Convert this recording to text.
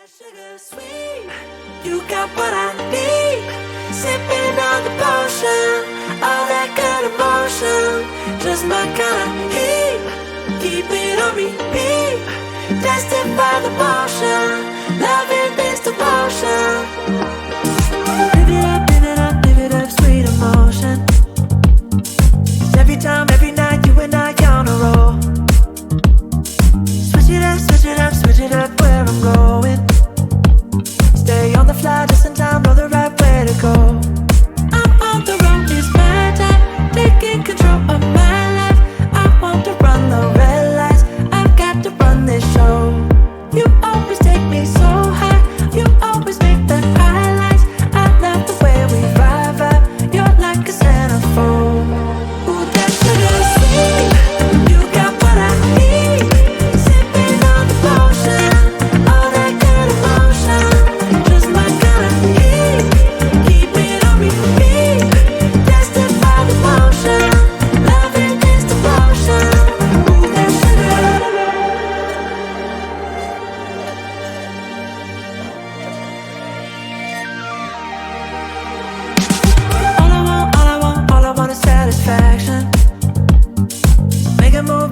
that sugar sweet, you got what I need. Sipping on the potion, all that good emotion, just my kind of heat. Keep it on repeat, tested by the motion, loving this devotion. Live it up, live it up, live it up, sweet emotion. 'Cause every time, every night, you and I on a roll. Switch it up, switch it up, switch it up where I'm going. Stay on the fly just in time, know the right way to go. I'm on the road, it's my time, taking control of my life. I want to run the red lights, I've got to run this show. You always take me so high, you always make the highlights. I love the way we vibe, you're like a centerfold. Ooh, that sugar sweet, you got what I need. Sipping on the potion, all that good emotion, just my kind of heat. Keep it on repeat, tested by the motion, loving this devotion. Ooh, that sugar. All I want is satisfaction. Make a move,